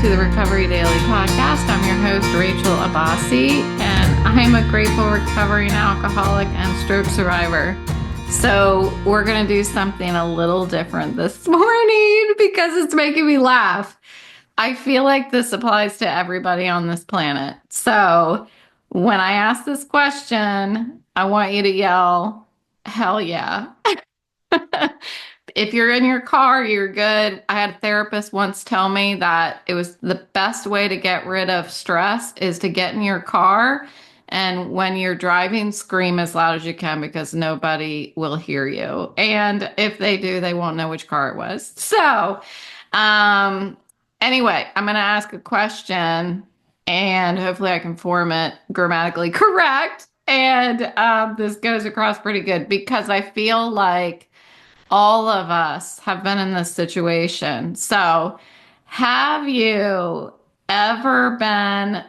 to the Recovery Daily Podcast. I'm your host, Rachel Abbasi, and I'm a grateful recovering alcoholic and stroke survivor. So we're going to do something a little different this morning because it's making me laugh. I feel like this applies to everybody on this planet. So when I ask this question, I want you to yell, hell yeah. If you're in your car, you're good. I had a therapist once tell me that it was the best way to get rid of stress is to get in your car. And when you're driving, scream as loud as you can because nobody will hear you. And if they do, they won't know which car it was. So, anyway, I'm going to ask a question and hopefully I can form it grammatically correct. And this goes across pretty good because I feel like all of us have been in this situation. So, have you ever been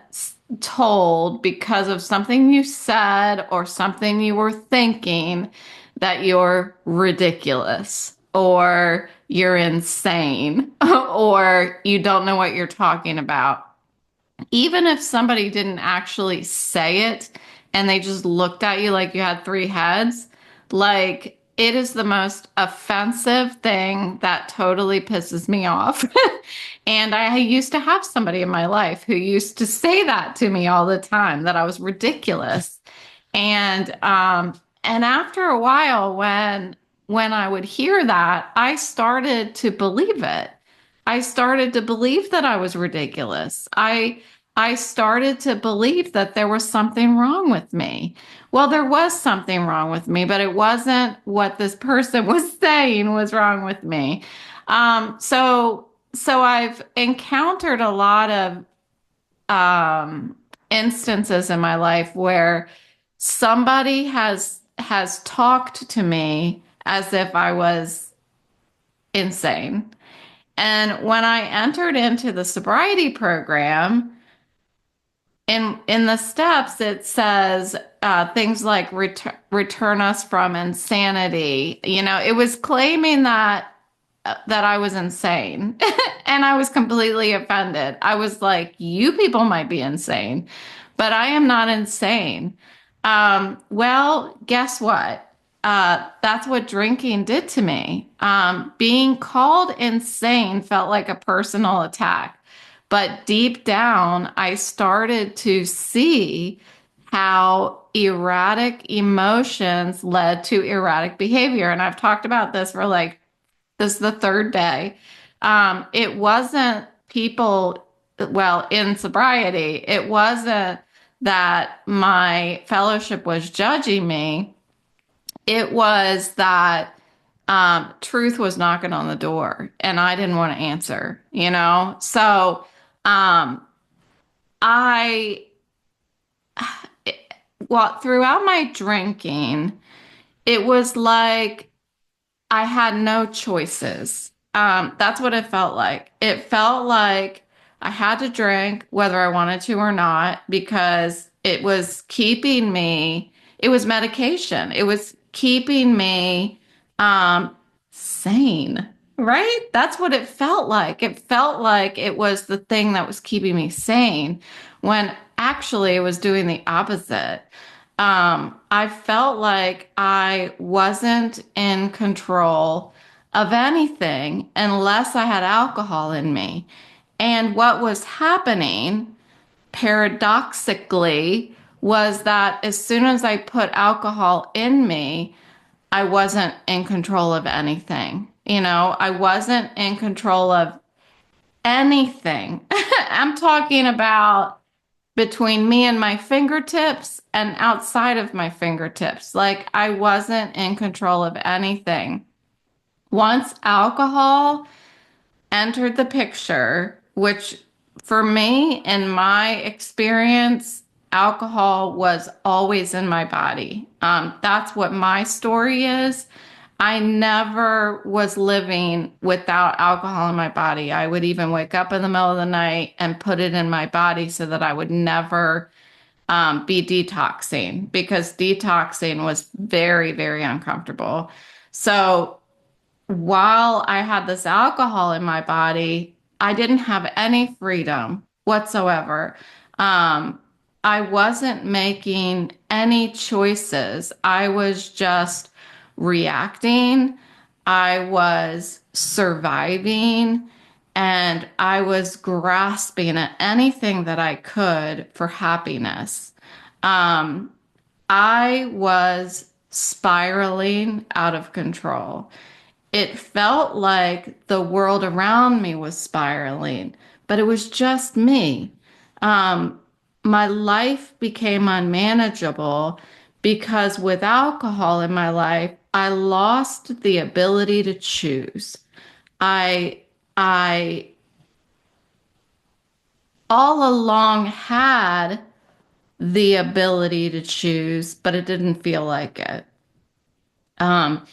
told because of something you said or something you were thinking that you're ridiculous or you're insane or you don't know what you're talking about? Even if somebody didn't actually say it and they just looked at you like you had three heads, like it is the most offensive thing that totally pisses me off. And I used to have somebody in my life who used to say that to me all the time, that I was ridiculous. And after a while, when I would hear that, I started to believe it. I started to believe that I was ridiculous. I started to believe that there was something wrong with me. Well, there was something wrong with me, but it wasn't what this person was saying was wrong with me. So I've encountered a lot of instances in my life where somebody has talked to me as if I was insane. And when I entered into the sobriety program, in the steps, it says things like return us from insanity. You know, it was claiming that I was insane, and I was completely offended. I was like, "You people might be insane, but I am not insane." Well, guess what? That's what drinking did to me. Being called insane felt like a personal attack. But deep down, I started to see how erratic emotions led to erratic behavior. And I've talked about this for this is the third day. It wasn't people, well, in sobriety, it wasn't that my fellowship was judging me. It was that truth was knocking on the door and I didn't want to answer, you know? So, I, well, throughout my drinking, it was like I had no choices. That's what it felt like. It felt like I had to drink whether I wanted to or not because it was keeping me, it was medication. It was keeping me sane, right? That's what it felt like. It felt like it was the thing that was keeping me sane when actually it was doing the opposite. I felt like I wasn't in control of anything unless I had alcohol in me. And what was happening, paradoxically, was that as soon as I put alcohol in me, I wasn't in control of anything. You know, I wasn't in control of anything. I'm talking about between me and my fingertips and outside of my fingertips. Like I wasn't in control of anything. Once alcohol entered the picture, which for me, in my experience, alcohol was always in my body. That's what my story is. I never was living without alcohol in my body. I would even wake up in the middle of the night and put it in my body so that I would never be detoxing because detoxing was very, very uncomfortable. So while I had this alcohol in my body, I didn't have any freedom whatsoever. Um, I wasn't making any choices. I was just reacting. I was surviving, and I was grasping at anything that I could for happiness. Um, I was spiraling out of control. It felt like the world around me was spiraling, but it was just me. Um, my life became unmanageable because with alcohol in my life, I lost the ability to choose. I, I all along had the ability to choose, but it didn't feel like it. Um,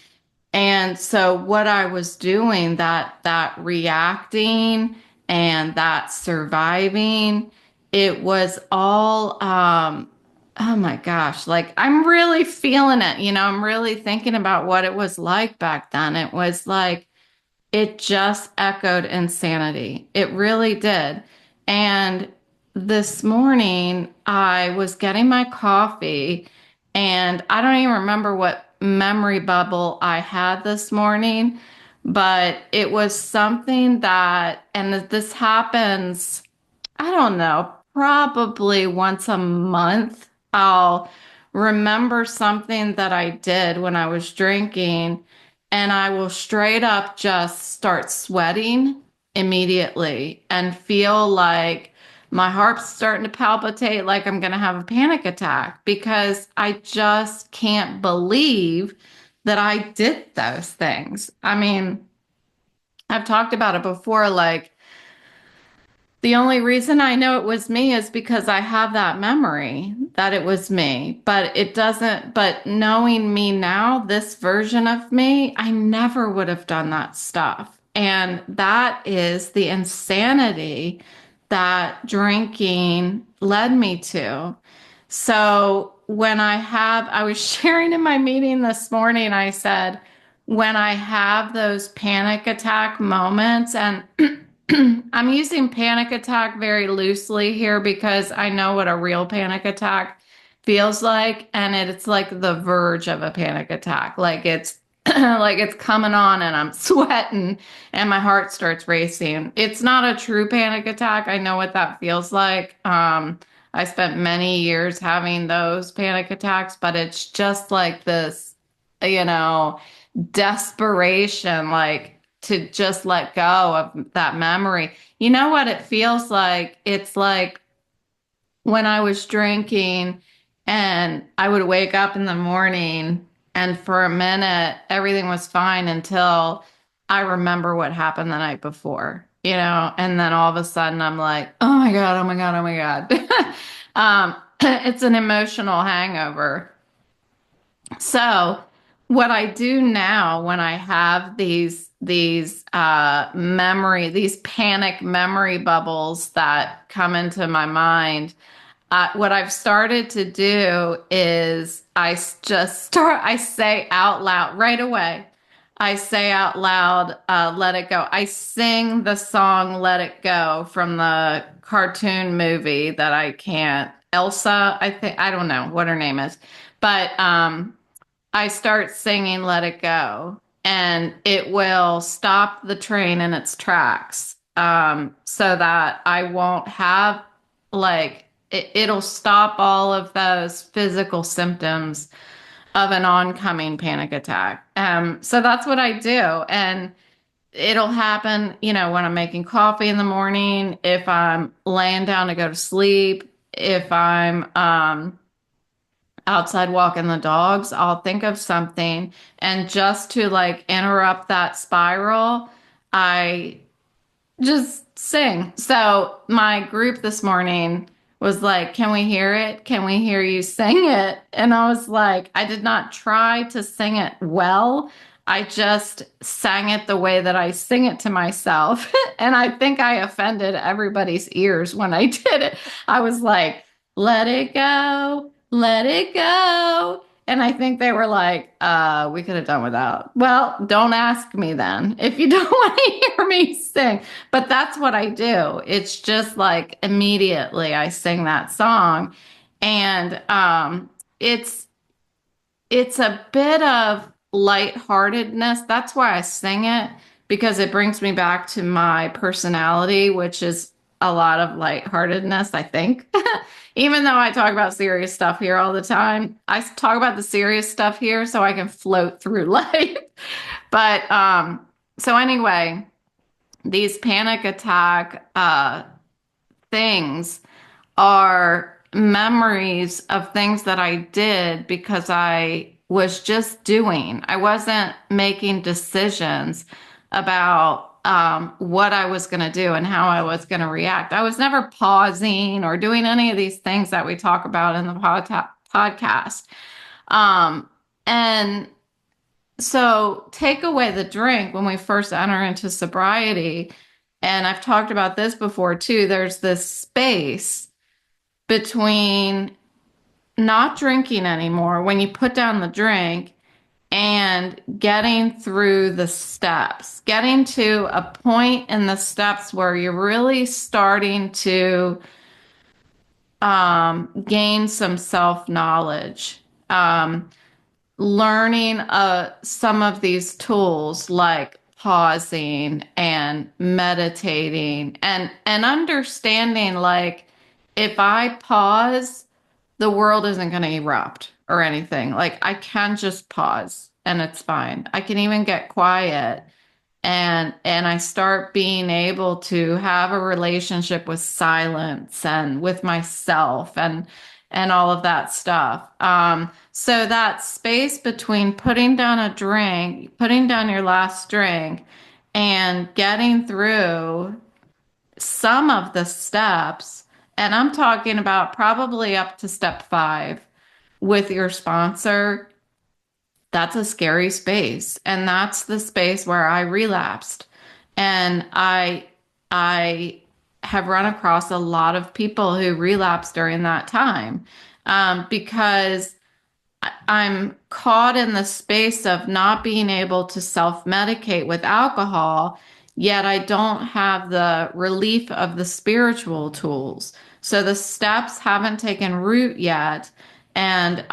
And so what I was doing, that reacting and that surviving, it was all oh my gosh, like I'm really feeling it, I'm really thinking about what it was like back then. It was like it just echoed insanity. It really did. And this morning, I was getting my coffee, and I don't even remember what memory bubble I had this morning, but it was something that, and this happens, I don't know, probably once a month. I'll remember something that I did when I was drinking, and I will straight up just start sweating immediately and feel like my heart's starting to palpitate, like I'm going to have a panic attack because I just can't believe that I did those things. I mean, I've talked about it before, like, the only reason I know it was me is because I have that memory that it was me, but it doesn't, but knowing me now, this version of me, I never would have done that stuff. And that is the insanity that drinking led me to. So I was sharing in my meeting this morning, I said, when I have those panic attack moments, and I'm using panic attack very loosely here because I know what a real panic attack feels like, and it's like the verge of a panic attack. Like it's like it's coming on and I'm sweating and my heart starts racing. It's not a true panic attack. I know what that feels like. I spent many years having those panic attacks, but it's just like this, you know, desperation, like to just let go of that memory. You know what it feels like? It's like when I was drinking and I would wake up in the morning and for a minute everything was fine until I remember what happened the night before, and then all of a sudden I'm like, oh my God, oh my God, oh my God. It's an emotional hangover. So what I do now when I have these panic memory bubbles that come into my mind, what I've started to do is I say out loud right away. I say out loud, let it go. I sing the song Let It Go from the cartoon movie that I can't, Elsa, I think, I don't know what her name is, but I start singing Let It Go, and it will stop the train in its tracks, so that I won't have, like, it'll stop all of those physical symptoms of an oncoming panic attack. So that's what I do. And it'll happen, when I'm making coffee in the morning, if I'm laying down to go to sleep, if I'm, outside walking the dogs, I'll think of something. And just to like interrupt that spiral, I just sing. So my group this morning was like, can we hear it? Can we hear you sing it? And I was like, I did not try to sing it well. I just sang it the way that I sing it to myself. And I think I offended everybody's ears when I did it. I was like, let it go, let it go. And I think they were like, we could have done without. Well, don't ask me then if you don't want to hear me sing. But that's what I do. It's just like immediately I sing that song. And it's it's a bit of lightheartedness. That's why I sing it, because it brings me back to my personality, which is a lot of lightheartedness, I think. Even though I talk about serious stuff here all the time, I talk about the serious stuff here so I can float through life. But so anyway, these panic attack things are memories of things that I did because I was just doing. I wasn't making decisions about what I was going to do and how I was going to react. I was never pausing or doing any of these things that we talk about in the podcast. And so take away the drink when we first enter into sobriety. And I've talked about this before too. There's this space between not drinking anymore when you put down the drink and getting through the steps, getting to a point in the steps where you're really starting to gain some self knowledge. Learning some of these tools like pausing and meditating and understanding, like, if I pause, the world isn't going to erupt or anything. Like, I can just pause and it's fine. I can even get quiet, and I start being able to have a relationship with silence and with myself and all of that stuff. So that space between putting down a drink, putting down your last drink, and getting through some of the steps, and I'm talking about probably up to step 5 with your sponsor, that's a scary space. And that's the space where I relapsed. And I have run across a lot of people who relapsed during that time, because I'm caught in the space of not being able to self-medicate with alcohol, yet I don't have the relief of the spiritual tools. So the steps haven't taken root yet, and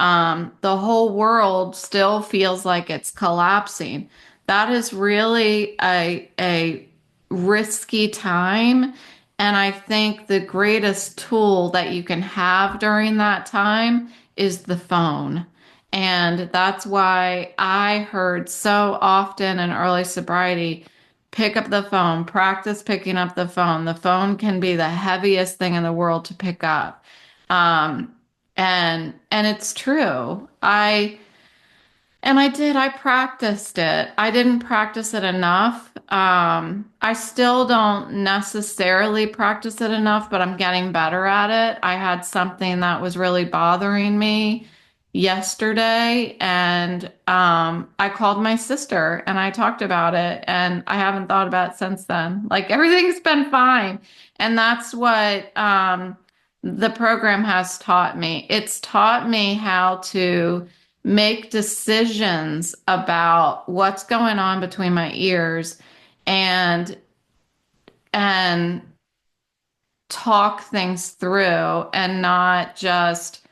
the whole world still feels like it's collapsing. That is really a risky time. And I think the greatest tool that you can have during that time is the phone. And that's why I heard so often in early sobriety, pick up the phone, practice picking up the phone. The phone can be the heaviest thing in the world to pick up. Um, and it's true. I practiced it. I didn't practice it enough. I still don't necessarily practice it enough, but I'm getting better at it. I had something that was really bothering me yesterday, and I called my sister and I talked about it, and I haven't thought about it since then. Like, everything's been fine. And that's what the program has taught me. It's taught me how to make decisions about what's going on between my ears, and and talk things through and not just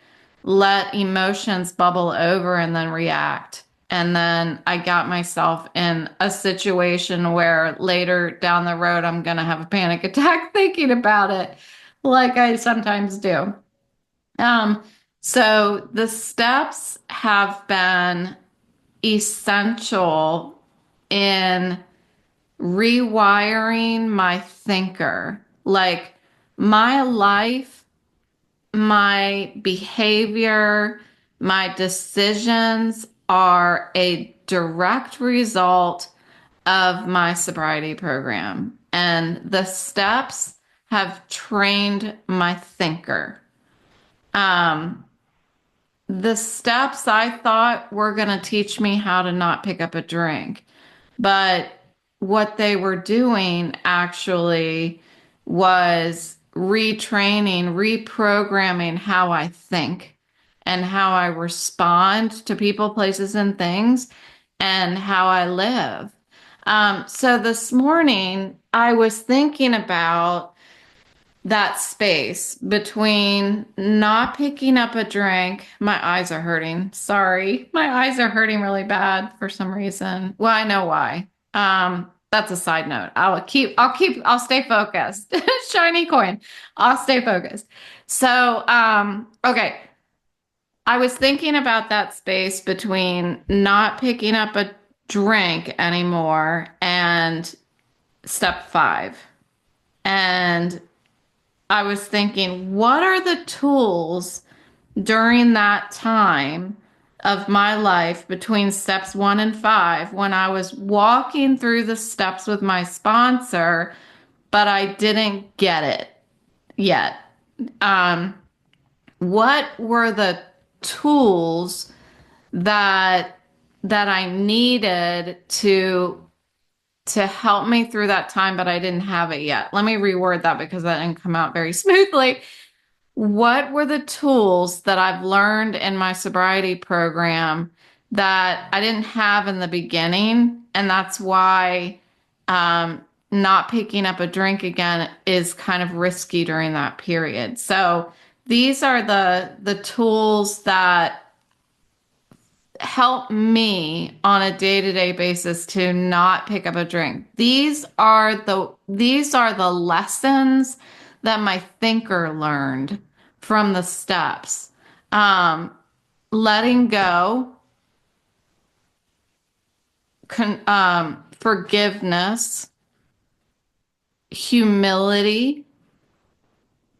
let emotions bubble over and then react. And then I got myself in a situation where later down the road I'm going to have a panic attack thinking about it, like I sometimes do. Um, so the steps have been essential in rewiring my thinker. Like, my life, my behavior, my decisions are a direct result of my sobriety program. And the steps have trained my thinker. Um, the steps I thought were going to teach me how to not pick up a drink. But what they were doing actually was retraining, reprogramming how I think and how I respond to people, places, and things, and how I live. So this morning, I was thinking about that space between not picking up a drink. My eyes are hurting. Sorry. My eyes are hurting really bad for some reason. Well, I know why. That's a side note. I'll stay focused. Shiny coin. I'll stay focused. So, okay. I was thinking about that space between not picking up a drink anymore and step 5. And I was thinking, what are the tools during that time of my life between steps 1 and 5 when I was walking through the steps with my sponsor, but I didn't get it yet? Um, what were the tools that I needed to help me through that time, but I didn't have it yet? Let me reword that because that didn't come out very smoothly. What were the tools that I've learned in my sobriety program that I didn't have in the beginning? And that's why not picking up a drink again is kind of risky during that period. So these are the tools that help me on a day-to-day basis to not pick up a drink. These are the lessons that my thinker learned from the steps. Letting go, forgiveness, humility,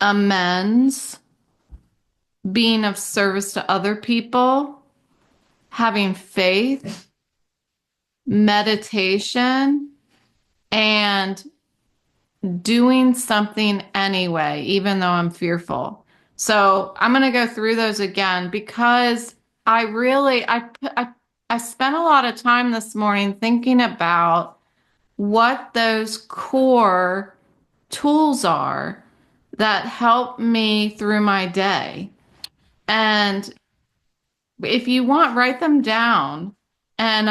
amends, being of service to other people, having faith, meditation, and doing something anyway, even though I'm fearful. So I'm going to go through those again because I spent a lot of time this morning thinking about what those core tools are that help me through my day. And if you want, write them down, and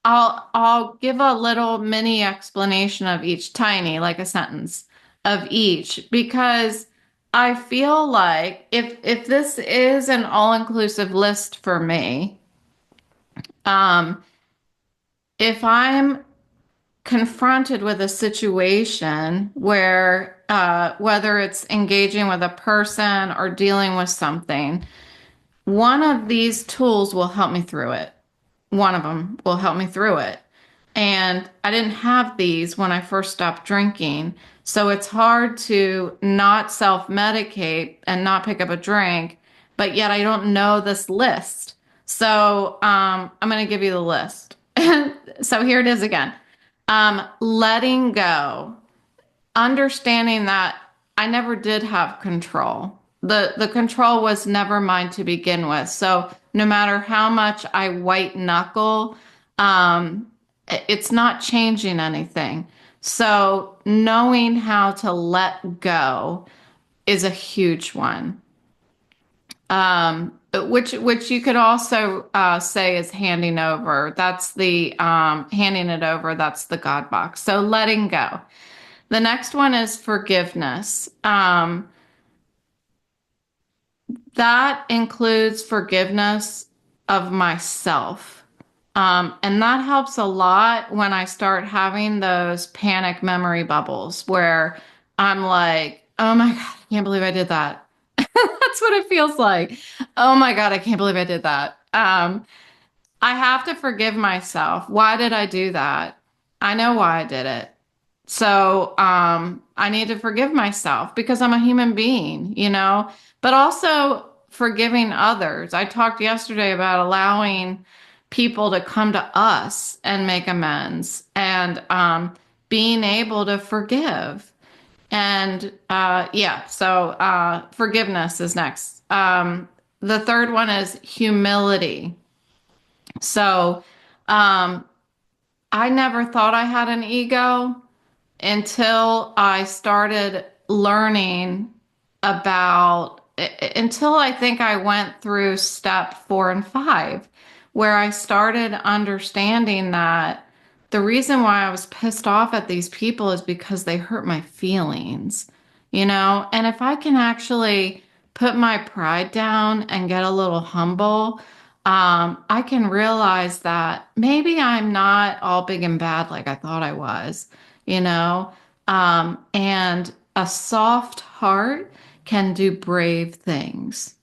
I'll give a little mini explanation of each, tiny, like a sentence of each, because I feel like if this is an all-inclusive list for me, um, if I'm confronted with a situation where whether it's engaging with a person or dealing with something, one of these tools will help me through it. One of them will help me through it. And I didn't have these when I first stopped drinking. So it's hard to not self-medicate and not pick up a drink, but yet I don't know this list. So I'm going to give you the list. So here it is again. Letting go, understanding that I never did have control. The control was never mine to begin with. So no matter how much I white knuckle, it's not changing anything. So knowing how to let go is a huge one. Which you could also say is handing over. That's the handing it over. That's the God box. So letting go. The next one is forgiveness. That includes forgiveness of myself. And that helps a lot when I start having those panic memory bubbles where I'm like, oh my God, I can't believe I did that. That's what it feels like. Oh my God, I can't believe I did that. I have to forgive myself. Why did I do that? I know why I did it. So I need to forgive myself because I'm a human being, but also forgiving others. I talked yesterday about allowing people to come to us and make amends and being able to forgive. And yeah, so forgiveness is next. The third one is humility. So I never thought I had an ego until I started learning about until I think I went through step 4 and 5, where I started understanding that the reason why I was pissed off at these people is because they hurt my feelings, And if I can actually put my pride down and get a little humble, I can realize that maybe I'm not all big and bad like I thought I was, you know? And a soft heart can do brave things.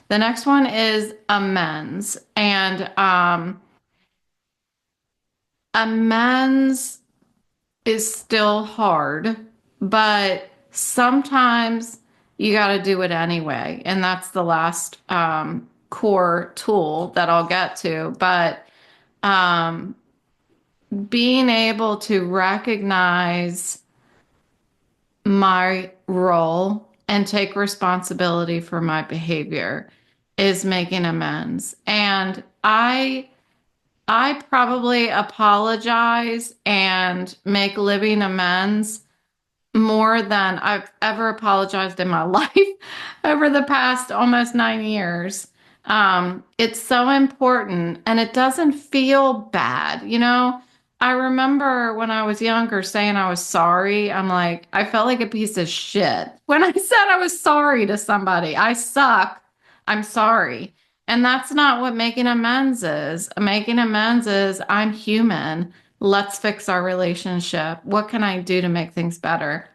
The next one is amends. And amends is still hard, but sometimes you got to do it anyway. And that's the last core tool that I'll get to. But um, being able to recognize my role and take responsibility for my behavior is making amends. And I probably apologize and make living amends more than I've ever apologized in my life over the past almost 9 years. It's so important and it doesn't feel bad. I remember when I was younger saying I was sorry. I'm like, I felt like a piece of shit when I said I was sorry to somebody. I suck. I'm sorry. And that's not what making amends is. Making amends is I'm human. Let's fix our relationship. What can I do to make things better?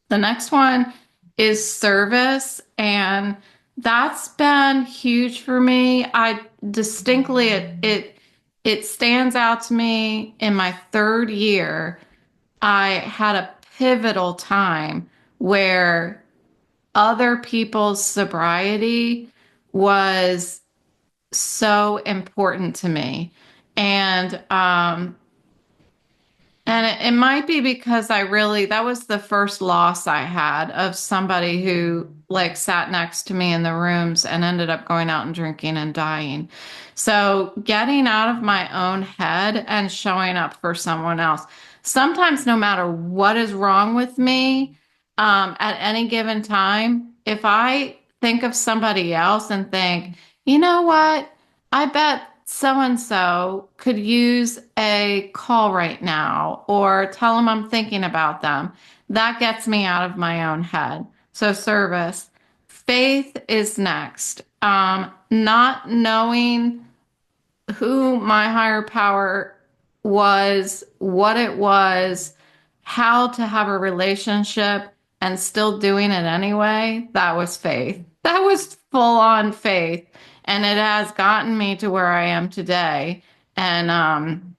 The next one is service, and that's been huge for me. I distinctly it stands out to me in my third year. I had a pivotal time where other people's sobriety was so important to me. And it might be because that was the first loss I had of somebody who like sat next to me in the rooms and ended up going out and drinking and dying. So getting out of my own head and showing up for someone else. Sometimes no matter what is wrong with me, at any given time, if I think of somebody else and think, you know what? I bet so and so could use a call right now, or tell them I'm thinking about them. That gets me out of my own head. So, service. Faith is next. Not knowing who my higher power was, what it was, how to have a relationship, and still doing it anyway, that was faith. That was full on faith. And it has gotten me to where I am today. And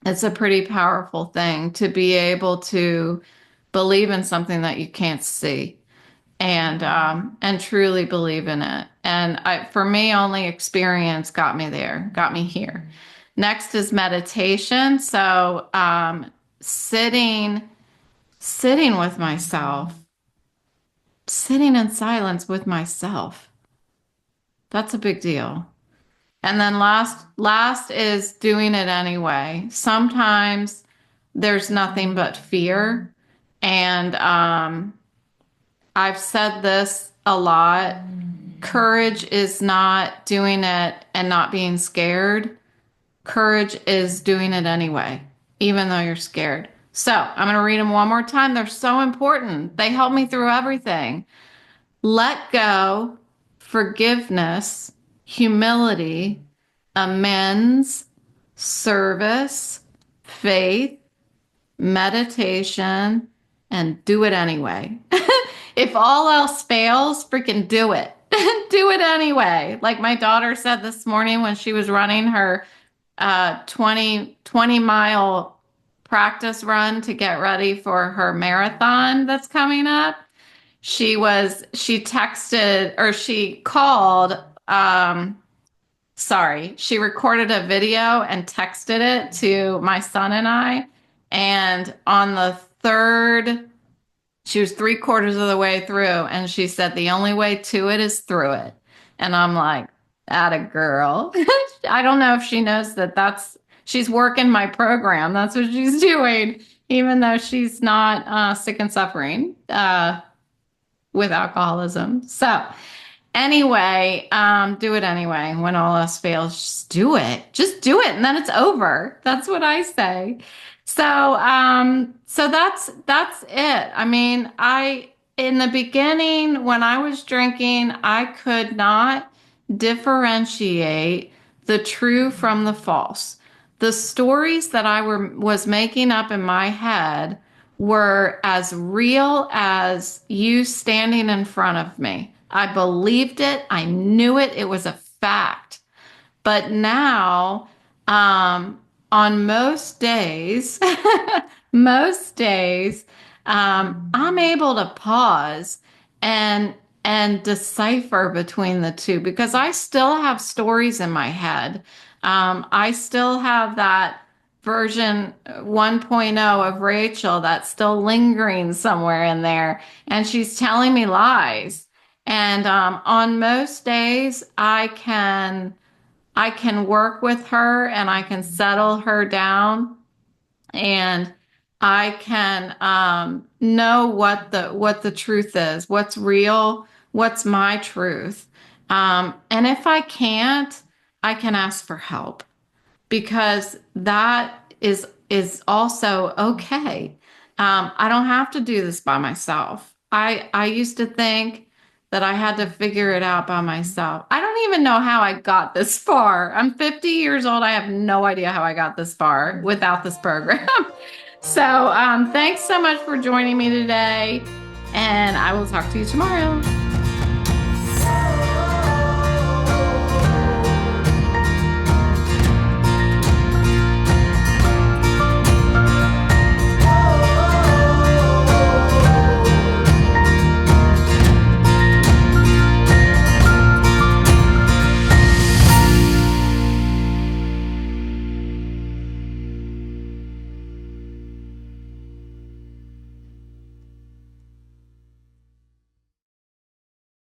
it's a pretty powerful thing to be able to believe in something that you can't see and truly believe in it. And for me, only experience got me there, got me here. Next is meditation. So sitting with myself, sitting in silence with myself. That's a big deal. And then last is doing it anyway. Sometimes there's nothing but fear. And I've said this a lot. Courage is not doing it and not being scared. Courage is doing it anyway, even though you're scared. So I'm going to read them one more time. They're so important. They help me through everything. Let go, forgiveness, humility, amends, service, faith, meditation, and do it anyway. If all else fails, freaking do it. Do it anyway. Like my daughter said this morning when she was running her 20 mile practice run to get ready for her marathon that's coming up. She texted or she called, she recorded a video and texted it to my son and I. And on the third, she was 3/4 of the way through, and she said, the only way to it is through it. And I'm like, atta girl. I don't know if she knows she's working my program. That's what she's doing, even though she's not sick and suffering with alcoholism. So Anyway, do it anyway. When all else fails, just do it. Just do it, and then it's over. That's what I say. So that's it. I mean, I in the beginning when I was drinking, I could not differentiate the true from the false. The stories that was making up in my head were as real as you standing in front of me. I believed it. I knew it. It was a fact. But now, on most days, most days, I'm able to pause and and decipher between the two because I still have stories in my head. I still have that version 1.0 of Rachel that's still lingering somewhere in there, and she's telling me lies. And on most days, I can work with her and I can settle her down and I can know what the truth is, what's real, what's my truth. And if I can't, I can ask for help because that is also okay. I don't have to do this by myself. I used to think that I had to figure it out by myself. I don't even know how I got this far. I'm 50 years old. I have no idea how I got this far without this program. So thanks so much for joining me today, and I will talk to you tomorrow.